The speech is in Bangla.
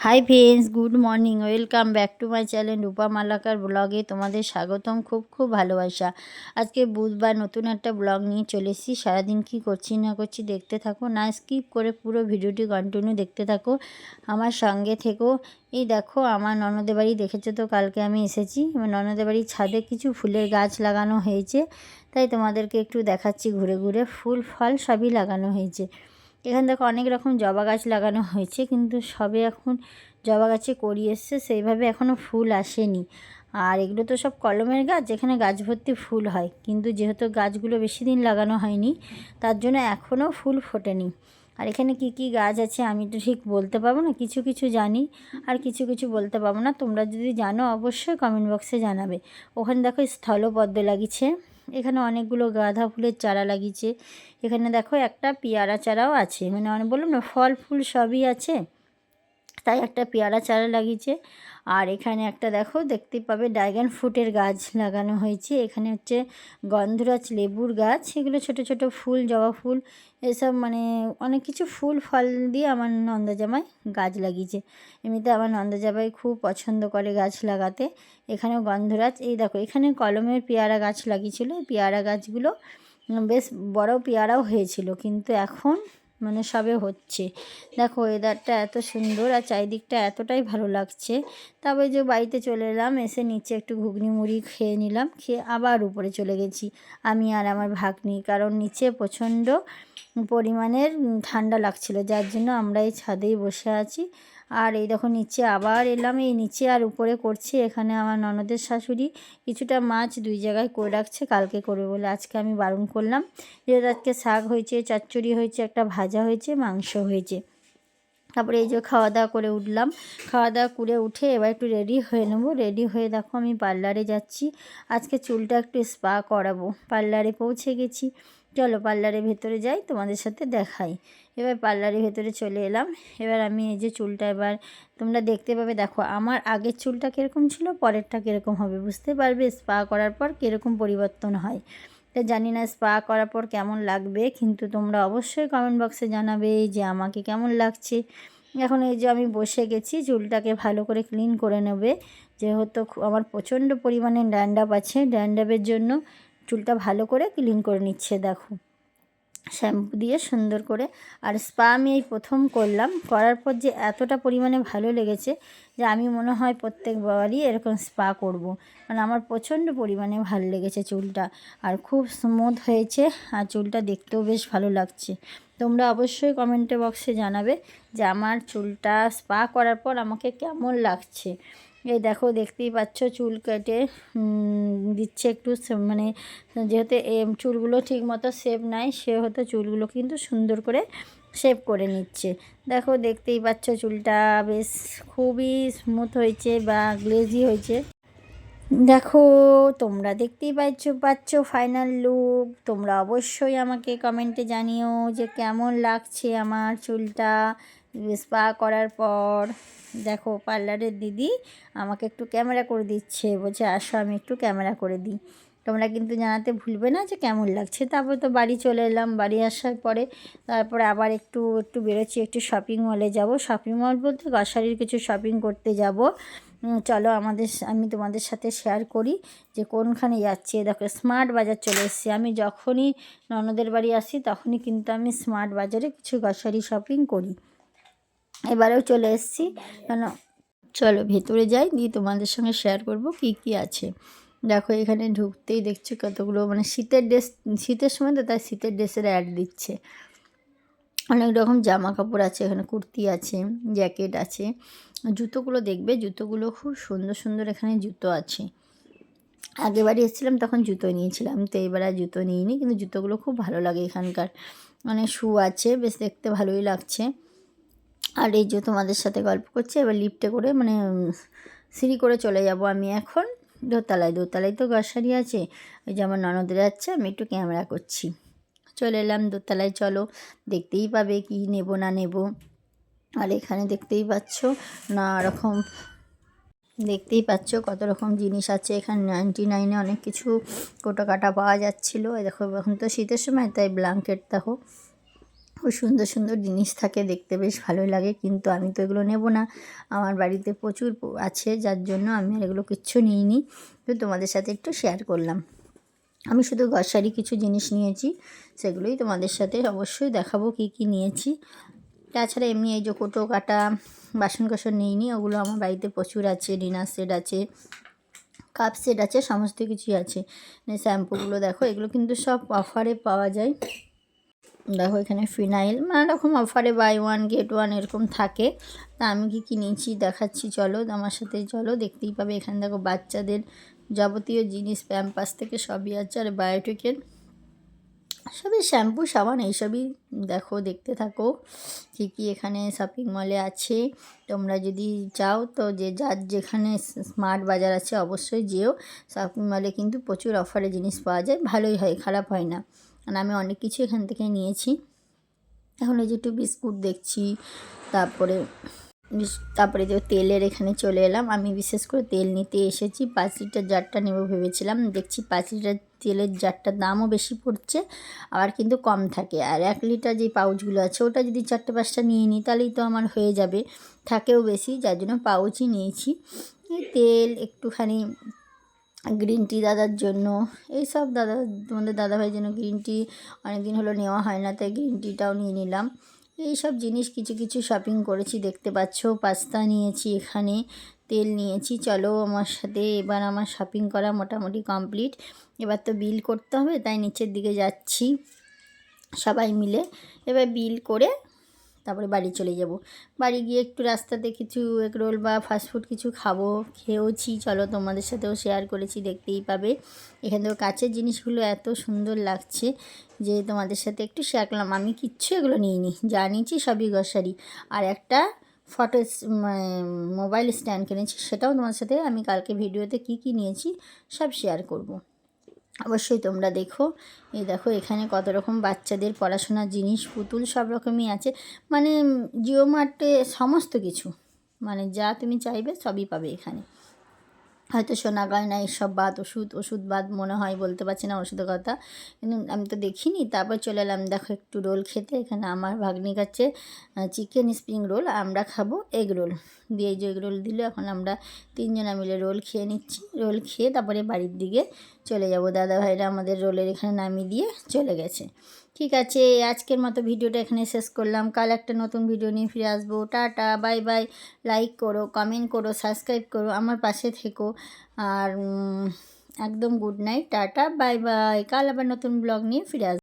High friends, good morning. Welcome back to my channel Rupa Malakar ব্লগে তোমাদের স্বাগতম। খুব ভালোবাসা। আজকে বুধবার নতুন একটা ব্লগ নিয়ে চলে এসেছি। সারাদিন কী করছি না করছি দেখতে থাকো, না স্কিপ করে পুরো ভিডিওটি কন্টিনিউ দেখতে থাকো, আমার সঙ্গে থেকো। এই দেখো আমার ননদের বাড়ি, দেখেছো তো কালকে আমি এসেছি। আমার ননদের বাড়ির ছাদে কিছু ফুলের গাছ লাগানো হয়েছে, তাই তোমাদেরকে একটু দেখাচ্ছি ঘুরে ঘুরে। ফুল ফল সবই লাগানো হয়েছে। এখানে দেখো অনেক রকম জবা গাছ লাগানো হয়েছে, কিন্তু সবে এখন জবা গাছে কড়ি এসছে, সেইভাবে এখনও ফুল আসেনি। আর এগুলো তো সব কলমের গাছ, যেখানে গাছ ভর্তি ফুল হয়, কিন্তু যেহেতু গাছগুলো বেশি দিন লাগানো হয়নি, তার জন্য এখনও ফুল ফোটেনি। আর এখানে কি কি গাছ আছে আমি তো ঠিক বলতে পারবো না, কিছু কিছু জানি আর কিছু কিছু বলতে পারবো না। তোমরা যদি জানো অবশ্যই কমেন্ট বক্সে জানাবে। ওখানে দেখো স্থলপদ্ম লাগিয়েছে, এখানে অনেকগুলো গাঁদা ফুলের চারা লাগিয়েছে, এখানে দেখো একটা পেয়ারা চারাও আছে, মানে অনেক বললাম না ফল ফুল সবই আছে, তাই একটা পেয়ারা চারা লাগিয়েছে। আর এখানে একটা দেখো দেখতেই পাবে ড্রাগন ফ্রুটের গাছ লাগানো হয়েছে। এখানে হচ্ছে গন্ধরাজ লেবুর গাছ, এগুলো ছোট ছোট ফুল, জবা ফুল, এসব মানে অনেক কিছু ফুল ফল দিয়ে আমার নন্দজামাই গাছ লাগিয়েছে। এমনিতে আমার নন্দজামাই খুব পছন্দ করে গাছ লাগাতে। এখানেও গন্ধরাজ, এই দেখো এখানে কলমের পেয়ারা গাছ লাগিয়েছিল, পেয়ারা গাছগুলো বেশ বড় পেয়ারাও হয়েছিল, কিন্তু এখন মানে সবে হচ্ছে। দেখো ওয়েদারটা এত সুন্দর আর চারিদিকটা এতটাই ভালো লাগছে। তারপরে যে বাড়িতে চলে এলাম, এসে নিচে একটু ঘুগনি মুড়ি খেয়ে নিলাম, খেয়ে আবার উপরে চলে গেছি আমি আর আমার ভাগ্নি, কারণ নিচে প্রচণ্ড পরিমাণের ঠান্ডা লাগছিল, যার জন্য আমরা এই ছাদেই বসে আছি। আর এই দেখো নিচে আবার এলাম, এই নিচে আর উপরে করছি। এখানে আমার ননদের শাশুড়ি কিছুটা মাছ দুই জায়গায় করে রাখছে, কালকে করবে বলে, আজকে আমি বারণ করলাম। যেহেতু আজকে শাক হয়েছে, চচ্চড়ি হয়েছে, একটা ভাজা হয়েছে, মাংস হয়েছে। তারপরে এই যে খাওয়া দাওয়া করে উঠলাম, খাওয়া দাওয়া করে উঠে এবার একটু রেডি হয়ে নেবো। রেডি হয়ে দেখো আমি পার্লারে যাচ্ছি, আজকে চুলটা একটু স্পা করাবো। পার্লারে পৌঁছে গেছি, চলো পার্লারের ভেতরে যাই, তোমাদের সাথে দেখাই। এবার পার্লারের ভেতরে চলে এলাম। এবার আমি এই যে চুলটা এবার তোমরা দেখতে পাবে, দেখো আমার আগের চুলটা কীরকম ছিল, পরেরটা কীরকম হবে বুঝতে পারবে, স্পা করার পর কীরকম পরিবর্তন হয়। তো জানি না স্পা করার পর কেমন লাগবে, কিন্তু তোমরা অবশ্যই কমেন্ট বক্সে জানাবে যে আমাকে কেমন লাগছে। এখন এই যে আমি বসে গেছি, চুলটাকে ভালো করে ক্লিন করে নেবে, যেহেতু আমার প্রচণ্ড পরিমাণে ড্যান্ড্রাফ আছে, ড্যান্ড্রাফের জন্য চুলটা ভালো করে ক্লিন করে নিচ্ছে দেখো শ্যাম্পু দিয়ে সুন্দর করে। আর স্পা আমি এই প্রথম করলাম, করার পর যে এতটা পরিমাণে ভালো লেগেছে যে আমি মনে হয় প্রত্যেকবারই এরকম স্পা করব, মানে আমার প্রচণ্ড পরিমাণে ভালো লেগেছে চুলটা, আর খুব স্মুথ হয়েছে, আর চুলটা দেখতেও বেশ ভালো লাগছে। তোমরা অবশ্যই কমেন্টে বক্সে জানাবে যে আমার চুলটা স্পা করার পর আমাকে কেমন লাগছে। এই দেখো দেখতেই পাচ্ছ চুল কেটে দিচ্ছে একটু, মানে যেহেতু চুলগুলো ঠিক মতো শেপ নাই, সেহেতু চুলগুলো কিন্তু সুন্দর করে শেপ করে নিচ্ছে। দেখো দেখতেই পাচ্ছ চুলটা বেশ খুবই স্মুথ হয়েছে বা গ্লেজি হয়েছে। দেখো তোমরা দেখতেই পাচ্ছ ফাইনাল লুক। তোমরা অবশ্যই আমাকে কমেন্টে জানিও যে কেমন লাগছে আমার চুলটা স্পা করার পর। দেখো পার্লারের দিদি আমাকে একটু ক্যামেরা করে দিচ্ছে, বলছে আসো আমি একটু ক্যামেরা করে দিই। তোমরা কিন্তু জানাতে ভুলবে না যে কেমন লাগছে। তারপর তো বাড়ি চলে এলাম, বাড়ি আসার পরে তারপরে আবার একটু বেরোচ্ছি, একটু শপিং মলে যাব। শপিং মল বলতে গ্রসারির কিছু শপিং করতে যাব। চলো আমি তোমাদের সাথে শেয়ার করি যে কোনখানে যাচ্ছি। দেখো স্মার্ট বাজার চলে এসেছি। আমি যখনই ননদের বাড়ি আসি তখনই কিন্তু আমি স্মার্ট বাজারে কিছু গ্রসারি শপিং করি, এবারেও চলে এসেছি। কেন চলো ভেতরে যাই, দিয়ে তোমাদের সঙ্গে শেয়ার করব কি কি আছে। দেখো এখানে ঢুকতেই দেখছো কতগুলো, মানে শীতের ড্রেস, শীতের সময় তো তাই শীতের ড্রেসের অ্যাড দিচ্ছে। অনেক রকম জামা কাপড় আছে, এখানে কুর্তি আছে, জ্যাকেট আছে। জুতোগুলো দেখবে, জুতোগুলো খুব সুন্দর সুন্দর এখানে জুতো আছে। আগেবারে এসেছিলাম তখন জুতো নিয়েছিলাম, তো এবার আর জুতো নিইনি, কিন্তু জুতোগুলো খুব ভালো লাগে এখানকার। মানে শু আছে, বেশ দেখতে ভালোই লাগছে। আর এই যে তোমাদের সাথে গল্প করছি, এবার লিফটে করে মানে সিঁড়ি করে চলে যাব আমি এখন দোতলায়। দোতলায় তো গ্রসারি আছে, ওই যে আমার ননদের যাচ্ছে, আমি একটু ক্যামেরা করছি। চলে এলাম দোতলায়, চলো দেখতেই পাবে কি নেব না নেব। আর এখানে দেখতেই পাচ্ছ কত রকম জিনিস আছে। এখানে 99-এ অনেক কিছু কোটা কাটা পাওয়া যাচ্ছিলো। দেখো এখন তো শীতের সময়, তাই ব্ল্যাঙ্কেট দেখো খুব সুন্দর সুন্দর জিনিস থাকে, দেখতে বেশ ভালোই লাগে, কিন্তু আমি তো এগুলো নেব না। আমার বাড়িতে প্রচুর আছে, যার জন্য আমি আর এগুলো কিচ্ছু নিইনি। তো তোমাদের সাথে একটু শেয়ার করলাম। আমি শুধু গ্রসারি কিছু জিনিস নিয়েছি, সেগুলোই তোমাদের সাথে অবশ্যই দেখাবো কী কী নিয়েছি। তাছাড়া এমনি এই যে কোটো কাটা বাসন কোসন নিইনি, ওগুলো আমার বাড়িতে প্রচুর আছে। ডিনার সেট আছে, কাপ সেট আছে, সমস্ত কিছুই আছে। শ্যাম্পুগুলো দেখো, এগুলো কিন্তু সব অফারে পাওয়া যায়। দেখো এখানে ফিনাইল নানা রকম অফারে বাই ওয়ান গেট ওয়ান এরকম থাকে। তা আমি কী কী নিয়েছি দেখাচ্ছি, চলো আমার সাথে চলো, দেখতেই পাবে। এখানে দেখো বাচ্চাদের যাবতীয় জিনিস, প্যাম্পাস থেকে সবই আছে, আর বায়োটিকের সবই, শ্যাম্পু সাবান এইসবই। দেখো দেখতে থাকো কী কী এখানে শপিং মলে আছে। তোমরা যদি চাও তো যে যার যেখানে স্মার্ট বাজার আছে অবশ্যই যেও। শপিং মলে কিন্তু প্রচুর অফারে জিনিস পাওয়া যায়, ভালোই হয়, খারাপ হয় না। আর আমি অনেক কিছু এখান থেকে নিয়েছি। এখন এই যে একটু বিস্কুট দেখছি, তারপরে তারপরে যে তেলের এখানে চলে এলাম। আমি বিশেষ করে তেল নিতে এসেছি। 5 লিটার জারটা নেব ভেবেছিলাম, দেখছি 5 লিটার তেলের জারটার দামও বেশি পড়ছে, আবার কিন্তু কম থাকে। আর 1 লিটার যে পাউচগুলো আছে, ওটা যদি 4-5টা নিয়ে নিই তাহলেই তো আমার হয়ে যাবে, থাকেও বেশি, যার জন্য পাউচই নিয়েছি। এই তেল একটুখানি, গ্রিন টি দাদার জন্য, এইসব তোমাদের দাদাভাইয়ের জন্য গ্রিন টি অনেক দিন হলো নেওয়া হয় না, তাই গ্রিন টিটাও নিয়ে নিলাম। এই সব জিনিস কিছু কিছু শপিং করেছি, দেখতে পাচ্ছ। পাস্তা নিয়েছি, এখানে তেল নিয়েছি। চলো আমার সাথে, এবার আমার শপিং করা মোটামুটি কমপ্লিট। এবার তো বিল করতে হবে, তাই নিচের দিকে যাচ্ছি সবাই মিলে। এবার বিল করে তারপরে বাড়ি চলে যাব। বাড়ি গিয়ে একটু রাস্তাতে কিছু এগরোল বা ফাস্টফুড কিছু খাবো, খেয়েওছি। চলো তোমাদের সাথেও শেয়ার করেছি, দেখতেই পাবে। এখান থেকে কাছের জিনিসগুলো এত সুন্দর লাগছে যে তোমাদের সাথে একটু শেয়ার করলাম। আমি কিচ্ছু এগুলো নিইনি, যা নিয়েছি সবই গ্রসারি। আর একটা ফটো মোবাইল স্ট্যান্ড কিনেছি, সেটাও তোমার সাথে আমি কালকে ভিডিওতে কি কি নিয়েছি সব শেয়ার করব। অবশ্যই তোমরা দেখো। এই দেখো এখানে কত রকম বাচ্চাদের পড়াশোনার জিনিস, পুতুল সব রকমই আছে। মানে জিও মার্টে সমস্ত কিছু, মানে যা তুমি চাইবে সবই পাবে এখানে। হয়তো সোনা গয়না এসব বাদ, ওষুধ বাদ মনে হয়, বলতে পারছি না ওষুধের কথা, কিন্তু আমি তো দেখিনি। তারপর চলে এলাম দেখো একটু রোল খেতে। এখানে আমার ভাগ্নি কাছে চিকেন স্প্রিং রোল, আমরা খাবো এগ রোল দিয়ে। যে এগ রোল দিল, এখন আমরা 3 জনা মিলে রোল খেয়ে নিচ্ছি। রোল খেয়ে তারপরে বাড়ির দিকে চলে যাব। দাদাভাইরা আমাদের রোলের এখানে নামিয়ে দিয়ে চলে গেছে। ঠিক আছে, আজকের মতো ভিডিওটা এখানে শেষ করলাম। কাল একটা নতুন ভিডিও নিয়ে ফিরে আসবো। Tata, bye bye. লাইক করো, কমেন্ট করো, সাবস্ক্রাইব করো, আমার পাশে থেকো। আর একদম good night, tata, bye bye. কাল আবার নতুন ব্লগ নিয়ে ফিরে আসবো।